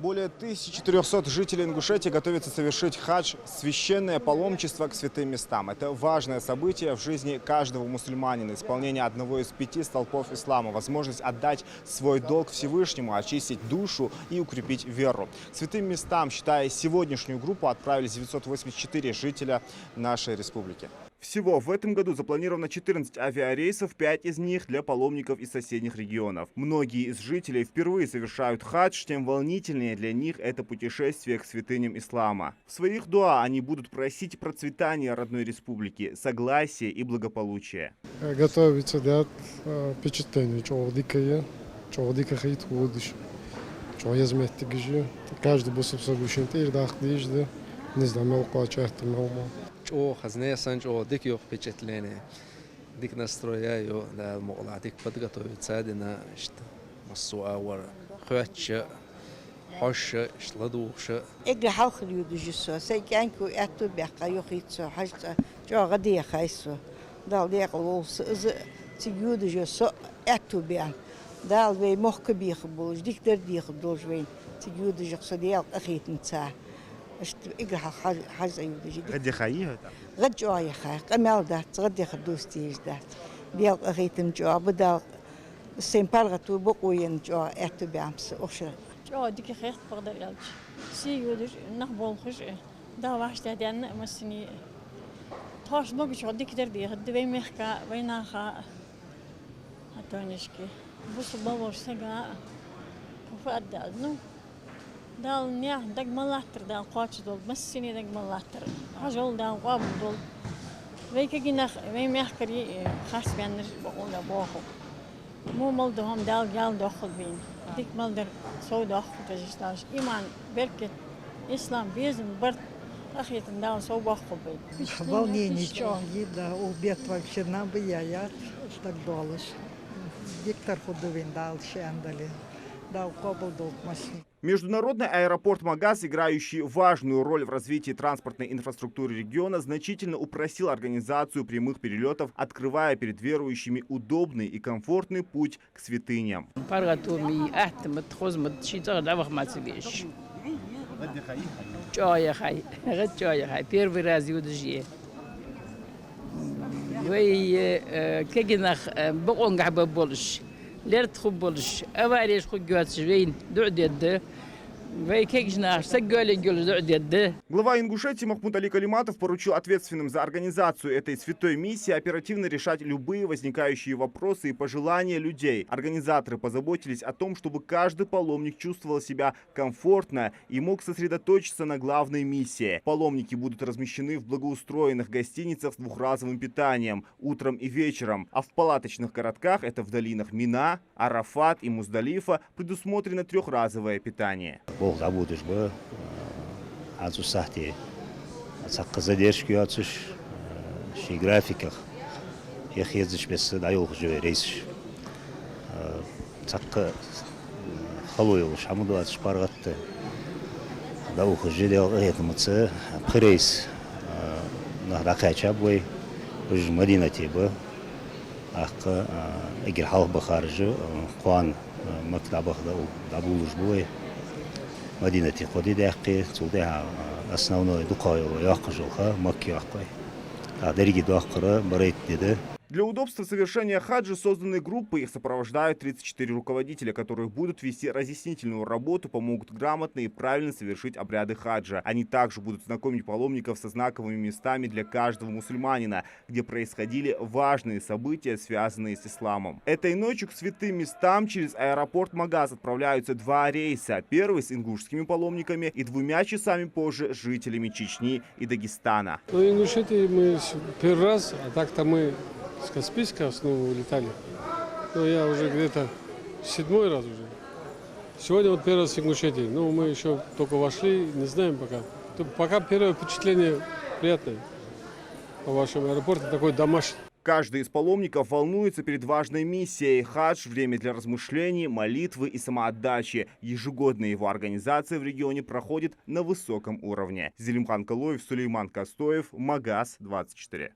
Более 1400 жителей Ингушетии готовятся совершить хадж – священное паломничество к святым местам. Это важное событие в жизни каждого мусульманина, исполнение одного из 5 столпов ислама, возможность отдать свой долг Всевышнему, очистить душу и укрепить веру. К святым местам, считая сегодняшнюю группу, отправились 984 жителя нашей республики. Всего в этом году запланировано 14 авиарейсов, 5 из них для паломников из соседних регионов. Многие из жителей впервые совершают хадж, тем волнительнее для них это путешествие к святыням ислама. В своих дуа они будут просить процветания родной республики, согласия и благополучия. Готовиться для впечатления, чего хит будешь, чего я заметил, каждый будет собственный тир, не знаю, мелко чертом. О, хазнесан, о, дик yok впечатление, дик настрояю, да, могла, дик подготовиться, дина, что, массуа, хоча, хоша, шладуша. إجل حاخر يودجسوا سيكانكو أتو بقى يخيتسوا حاجة جو غدي خايسوا دال ديق لوس تيودجسوا أتو بيان دال بي مخك بيخبولج ديك در بيخبولج وين تيودجسوا ديال أخيت نتاع أشت إجل حاجة يودج غدي خايه غد جو يا خا كمال دات غدي خدوس تيج دات ديال أخيت نجوا بدال سيمبارغتو بقوين جو أتو بيامس أخشر اه دیگه خیلی بقدر یالش. سیودش نخبال خوش دا وحشت هدیان مسنی تاش نگوش عادی کدر دیه دوی میخکا وی نخا هتونش کی بس باور سگا کفاد داد نو دال نیا دگ ملاتر دال قاچ دول مسنی دگ ملاتر هجول دال قاب دول وی که نخ وی میخکری خاص بیانش بقول باخو مو مالدهم دال جال داخل بین ديك مالدر سود أخو تجستاش إيمان بركة إسلام بيزن برد أخيت نداو سو أخو بيت. Волнение чонги, да, убит вообще нам бы я так доллars. Диктор худовин дал шандали, дал кобл долг машин. Международный аэропорт Магаз, играющий важную роль в развитии транспортной инфраструктуры региона, значительно упростил организацию прямых перелетов, открывая перед верующими удобный и комфортный путь к святыням. ليرت خبولش أواريش خجوات شوين دعد يده Глава Ингушетии Махмуд Али Калиматов поручил ответственным за организацию этой святой миссии оперативно решать любые возникающие вопросы и пожелания людей. Организаторы позаботились о том, чтобы каждый паломник чувствовал себя комфортно и мог сосредоточиться на главной миссии. Паломники будут размещены в благоустроенных гостиницах с двухразовым питанием утром и вечером, а в палаточных городках, это в долинах Мина, Арафат и Муздалифа, предусмотрено трехразовое питание. Бог забудешь бы, отцу сахти, отцакка задержки отцуш, ши графиках, их ездишь без дайол живе рейсиш, цакка халуил, шамуду отцуш паргатты, да ухо жидел этомыцы, прейс, на ракача бой, уж Мадинати бы, ахка игр халх бахаржу, куан мактабах да булуш бой. مدينة خودي دقيقة توديها أصنعنا دقائق ويأخذوها مكي أخوي. هذا دقيقة بريت ده. Для удобства совершения хаджа созданы группы, их сопровождают 34 руководителя, которые будут вести разъяснительную работу, помогут грамотно и правильно совершить обряды хаджа. Они также будут знакомить паломников со знаковыми местами для каждого мусульманина, где происходили важные события, связанные с исламом. Этой ночью к святым местам через аэропорт Магаз отправляются 2 рейса. Первый с ингушскими паломниками и 2 часами позже с жителями Чечни и Дагестана. Ну, Ингушетии мы первый раз, а так-то мы с Каспийска снова улетали. Но я уже где-то 7-й раз уже. Сегодня вот первый раз в Ингушетии. Ну, мы еще только вошли, не знаем пока. Пока первое впечатление приятное. По вашему аэропорту такой домашний. Каждый из паломников волнуется перед важной миссией. Хадж – время для размышлений, молитвы и самоотдачи. Ежегодная его организация в регионе проходит на высоком уровне. Зелимхан Калоев, Сулейман Костоев, Магаз 24.